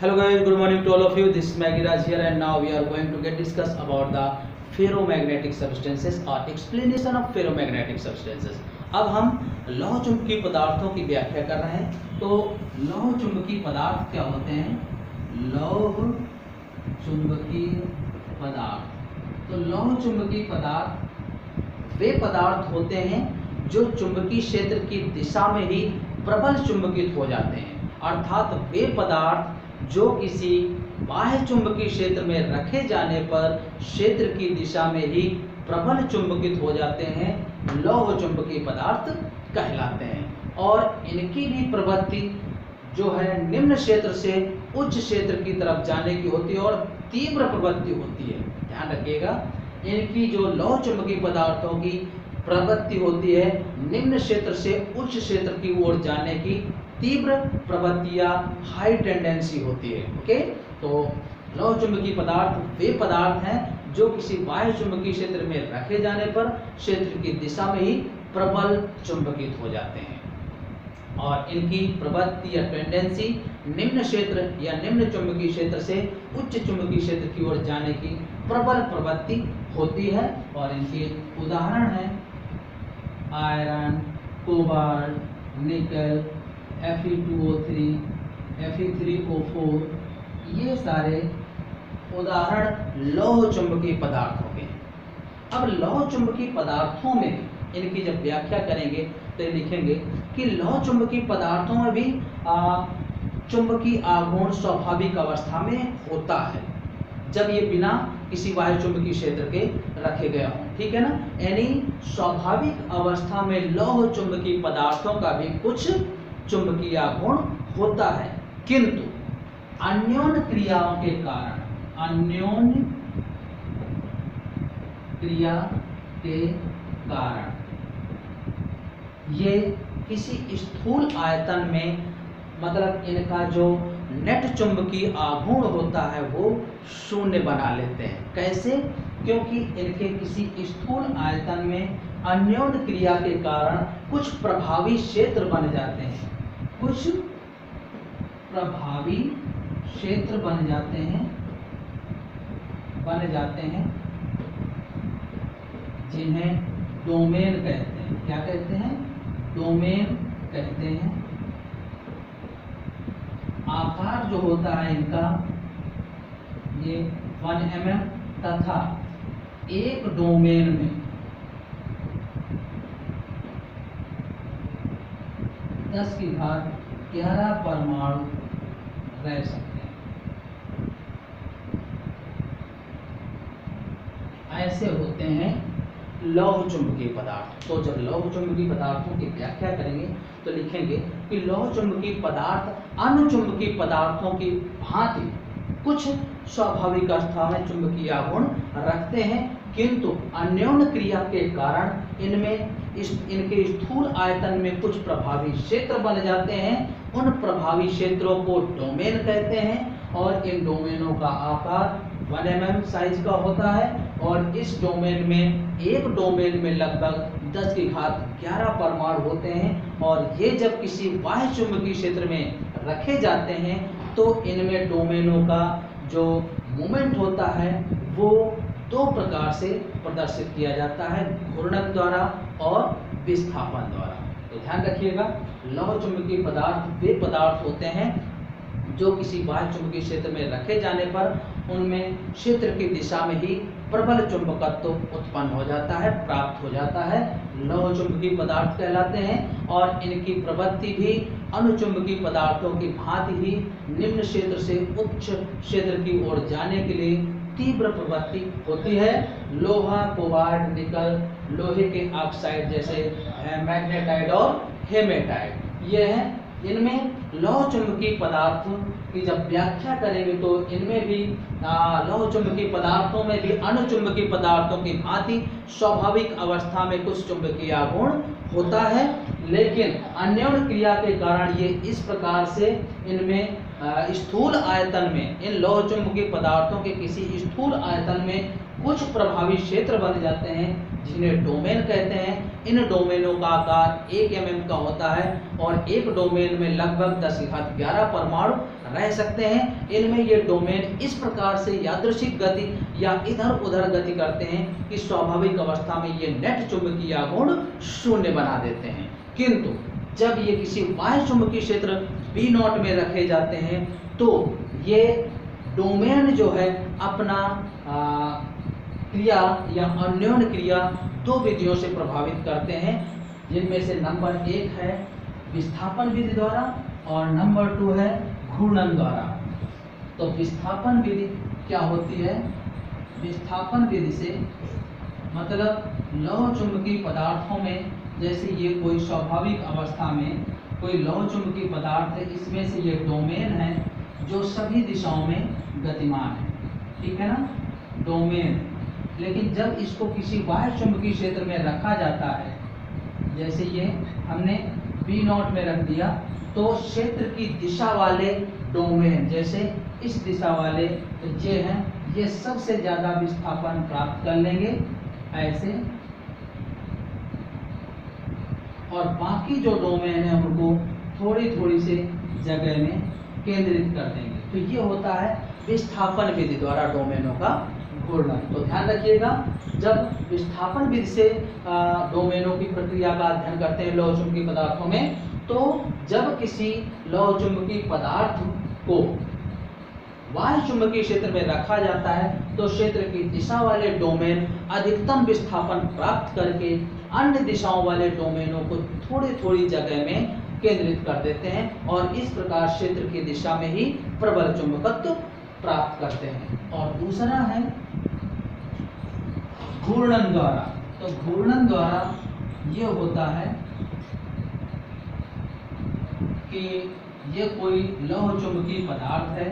Hello guys, good morning to all of you. This is Maggie Raj here and now we are going to get discuss about the ferromagnetic substances or explanation of ferromagnetic substances. अब हम लौह चुंबकीय पदार्थों की व्याख्या कर रहे हैं। तो लौह चुंबकीय पदार्थ क्या होते हैं? लौह चुंबकीय पदार्थ। तो लौह चुंबकीय पदार्थ वे पदार्थ होते हैं जो चुंबकीय क्षेत्र की दिशा में ही प्रबल चुंबकित हो जाते हैं, अर्थात वे पदार्थ जो किसी बाह्य चुंबकीय क्षेत्र में रखे जाने पर क्षेत्र की दिशा में ही प्रबल चुंबकित हो जाते हैं, लौह चुंबकीय पदार्थ कहलाते हैं। और इनकी भी प्रवृत्ति जो है निम्न क्षेत्र से उच्च क्षेत्र की तरफ जाने की होती है और तीव्र प्रवृत्ति होती है। ध्यान रखिएगा, इनकी जो लौह चुंबकीय पदार्थों की प्रवृत्ति होती है निम्न क्षेत्र से उच्च क्षेत्र की ओर जाने की तीव्र प्रवृत्ति या हाई टेंडेंसी होती है। ओके, तो लौह चुंबकीय पदार्थ वे पदार्थ हैं जो किसी बाह्य चुंबकीय क्षेत्र में रखे जाने पर क्षेत्र की दिशा में ही प्रबल चुंबकित हो जाते हैं और इनकी प्रवृत्ति या टेंडेंसी निम्न क्षेत्र या निम्न चुंबकीय क्षेत्र से उच्च चुंबकीय क्षेत्र की ओर जाने की प्रबल प्रवृत्ति होती है। और इनके उदाहरण हैं आयरन, कोबाल्ट, निकल, Fe2O3, Fe3O4, ये सारे उदाहरण लौह चुंबकीय पदार्थों के। अब लौह चुंबकीय पदार्थों में इनकी जब व्याख्या करेंगे तो लिखेंगे कि लौह चुंबकीय पदार्थों में भी चुंबकीय आघूर्ण स्वाभाविक अवस्था में होता है जब ये बिना किसी बाह्य चुंबकीय क्षेत्र के रखे गए हों। ठीक है ना, यानी स्वाभाविक अवस्था में लौह चुंबकीय पदार्थों का भी कुछ चुंबकीय आघूर्ण होता है, किंतु अन्योन्य क्रियाओं के कारण ये किसी स्थूल आयतन में, मतलब इनका जो नेट चुंबकीय आघूर्ण होता है वो शून्य बना लेते हैं। कैसे? क्योंकि इनके किसी स्थूल आयतन में अन्योन्य क्रिया के कारण कुछ प्रभावी क्षेत्र बन जाते हैं, कुछ प्रभावी क्षेत्र बन जाते हैं जिन्हें डोमेन कहते हैं। क्या कहते हैं? डोमेन कहते हैं। आकार जो होता है इनका ये 1 mm तथा एक डोमेन में 10⁻11 परमाणु रह सकते हैं। ऐसे होते हैं लौह चुंबकीय पदार्थ। तो जब लौह चुंबकीय पदार्थों की व्याख्या करेंगे तो लिखेंगे कि लौह चुंबकीय पदार्थ अन्य चुंबकीय पदार्थों की भांति कुछ स्वाभाविक अवस्था में चुंबकीय आघूर्ण रखते हैं, किंतु अन्योन्य क्रिया के कारण इनके स्थूल आयतन में कुछ प्रभावी क्षेत्र बन जाते हैं। उन प्रभावी क्षेत्रों को डोमेन कहते हैं और इन डोमेनों का आकार 1 mm साइज का होता है और इस डोमेन में एक डोमेन में लगभग 10⁻11 परमाणु होते हैं और ये जब किसी बाह्य चुंबकीय क्षेत्र में रखे जाते हैं तो इनमें डोमेनों का जो मोमेंट होता है वो दो प्रकार से प्रदर्शित किया जाता है, घूर्णन द्वारा और विस्थापन द्वारा। तो ध्यान रखिएगा, लौह चुंबकीय पदार्थ वे पदार्थ होते हैं जो किसी बाह्य चुंबकीय क्षेत्र में रखे जाने पर उनमें क्षेत्र की दिशा में ही प्रबल चुंबकत्व उत्पन्न हो जाता है, प्राप्त हो जाता है, लौह चुंबकीय पदार्थ कहलाते हैं। और इनकी प्रवृत्ति भी अनुचुंबकीय पदार्थों की भांति ही निम्न क्षेत्र से उच्च क्षेत्र की ओर जाने के लिए तीव्र प्रवृत्ति होती है। लोहा, कोबाल्ट, निकल, लोहे के ऑक्साइड जैसे मैग्नेटाइट और हेमेटाइट ये हैं। इनमें लौह चुंबकीय पदार्थों की जब व्याख्या करेंगे तो इनमें भी लौह चुंबकीय पदार्थों में भी अनुचुंबकीय पदार्थों की भांति स्वाभाविक अवस्था में कुछ चुंबकीय आघूर्ण होता है, लेकिन अन्योन्य क्रिया के कारण ये इस प्रकार से इनमें स्थूल आयतन में, इन लौह चुंबकीय पदार्थों के किसी स्थूल आयतन में कुछ प्रभावी क्षेत्र बन जाते हैं जिन्हें डोमेन कहते हैं। इन डोमेनों का आकार 1 mm का होता है और एक डोमेन में लगभग 10⁻11 परमाणु रह सकते हैं। इनमें ये डोमेन इस प्रकार से यादृच्छिक गति या इधर उधर गति करते हैं कि स्वाभाविक अवस्था में ये नेट चुंबकीय आघूर्ण शून्य बना देते हैं, किंतु जब ये किसी बाह्य चुंबकीय क्षेत्र B0 में रखे जाते हैं तो ये डोमेन जो है अपना क्रिया या अन्योन्य क्रिया 2 विधियों से प्रभावित करते हैं, जिनमें से नंबर 1 है विस्थापन विधि द्वारा और नंबर 2 है घूर्णन द्वारा। तो विस्थापन विधि क्या होती है? विस्थापन विधि से मतलब लौह चुंबकीय पदार्थों में, जैसे ये कोई स्वाभाविक अवस्था में कोई लौह चुंबकीय पदार्थ है, इसमें से ये डोमेन है जो सभी दिशाओं में गतिमान है, ठीक है ना, डोमेन। लेकिन जब इसको किसी बाह्य चुंबकीय क्षेत्र में रखा जाता है, जैसे ये हमने B0 में रख दिया, तो क्षेत्र की दिशा वाले डोमेन, जैसे इस दिशा वाले ये हैं, ये सबसे ज़्यादा विस्थापन प्राप्त कर लेंगे ऐसे, और बाकी जो डोमेन है उनको थोड़ी थोड़ी से जगह में केंद्रित कर देंगे। तो ये होता है विस्थापन विधि द्वारा डोमेनों का घूर्णन। तो ध्यान रखिएगा, जब विस्थापन विधि से डोमेनों की प्रक्रिया का अध्ययन करते हैं लौह चुंबकीय पदार्थों में, तो जब किसी लौह चुंबकीय पदार्थ को बाह्य चुंबकीय क्षेत्र में रखा जाता है तो क्षेत्र की दिशा वाले डोमेन अधिकतम विस्थापन प्राप्त करके अन्य दिशाओं वाले डोमेनों को थोड़ी थोड़ी जगह में केंद्रित कर देते हैं और इस प्रकार क्षेत्र की दिशा में ही प्रबल चुंबकत्व प्राप्त करते हैं। और दूसरा है घूर्णन द्वारा। तो घूर्णन द्वारा ये होता है कि ये कोई लौह चुंबकीय पदार्थ है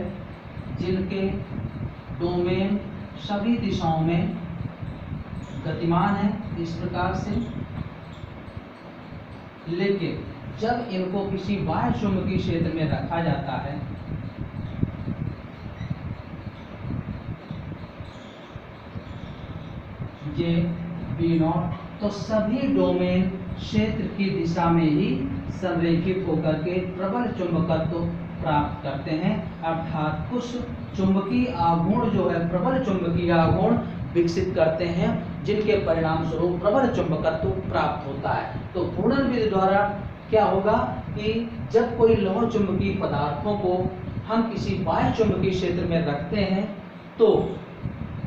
जिनके डोमेन सभी दिशाओं में गतिमान है इस प्रकार से, लेकिन जब इनको किसी बाह्य चुंबकीय क्षेत्र में रखा जाता है ये B0, तो सभी डोमेन क्षेत्र की दिशा में ही संरेखित होकर के प्रबल चुंबकत्व प्राप्त करते हैं, अर्थात कुछ चुंबकीय आघूर्ण जो है प्रबल चुंबकीय आघूर्ण विकसित करते हैं जिनके परिणाम स्वरूप प्रबल चुंबकत्व प्राप्त होता है। तो घूर्णन विधि द्वारा क्या होगा कि जब कोई लौह चुंबकीय पदार्थों को हम किसी बाह्य चुंबकीय क्षेत्र में रखते हैं तो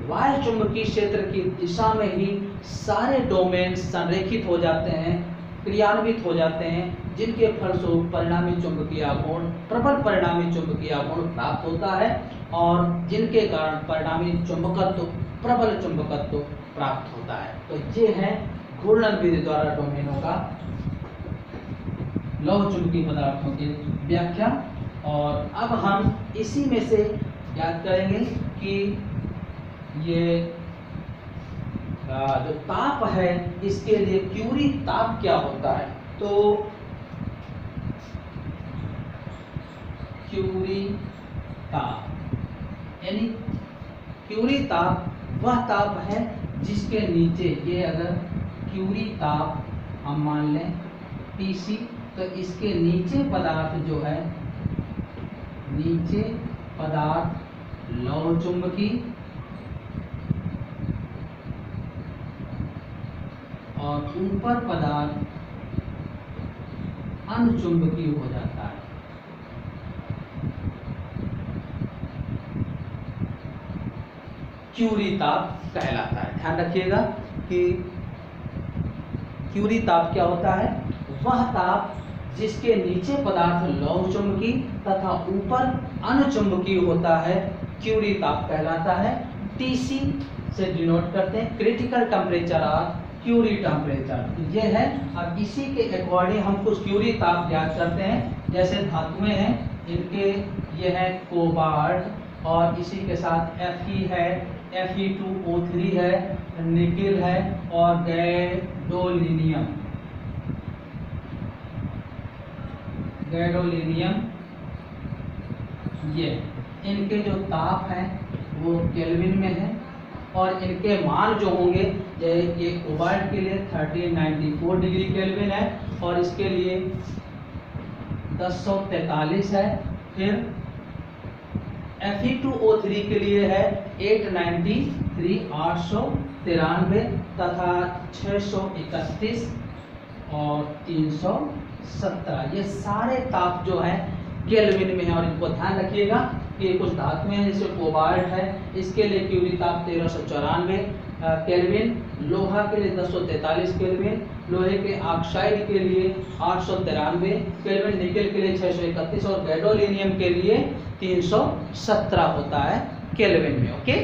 बाह्य चुंबकीय क्षेत्र की दिशा में ही सारे डोमेन संरेखित हो जाते हैं, क्रियान्वित हो जाते हैं, जिनके फलस्वरूप परिणामी चुंबकीय आघूर्ण प्रबल परिणामी चुंबकीय आघूर्ण प्राप्त होता है और जिनके कारण परिणामी चुंबकत्व प्रबल चुंबकत्व प्राप्त होता है। तो ये है घूर्णन विधि द्वारा डोमेनों का लौह चुंबकीय पदार्थों की व्याख्या। और अब हम इसी में से याद करेंगे कि ये जो ताप है इसके लिए क्यूरी ताप क्या होता है। तो क्यूरी ताप यानी क्यूरी ताप वह ताप है जिसके नीचे, ये अगर क्यूरी ताप हम मान लें Tc, तो इसके नीचे पदार्थ जो है, नीचे पदार्थ लौह चुंबकीय और ऊपर पदार्थ अनचुंबकीय हो जाता है। क्यूरी ताप कहलाता है। ध्यान रखिएगा कि क्यूरी ताप क्या होता है, वह ताप जिसके नीचे पदार्थ लौह चुंबकीय तथा ऊपर अनचुंबकीय होता है, क्यूरी ताप कहलाता है। Tc से डिनोट करते हैं क्रिटिकल टेम्परेचर और क्यूरी टेम्परेचर, ये है। अब इसी के अकॉर्डिंग हम कुछ क्यूरी ताप ज्ञात करते हैं। जैसे धातुएं हैं, इनके ये है कोबाल्ट और इसी के साथ Fe है, Fe2O3 है, निकिल है और गैडोलिनियम ये इनके जो ताप हैं वो केल्विन में है, और इनके मान जो होंगे, ये कोबाल्ट के लिए 1394 डिग्री केल्विन है और इसके लिए 1043 है। फिर Fe2O3 के लिए है 893 893 तथा 631 और 317। ये सारे ताप जो है केल्विन में है, और इनको ध्यान रखिएगा कि ये कुछ धातुएं हैं जैसे कोबाल्ट है, इसके लिए क्यूरी ताप 1394 केल्विन, लोहा के लिए 1043 केल्विन, लोहे के ऑक्साइड के लिए 893 केल्विन, निकेल के लिए 631 और गैडोलिनियम के लिए 317 होता है केल्विन में। ओके।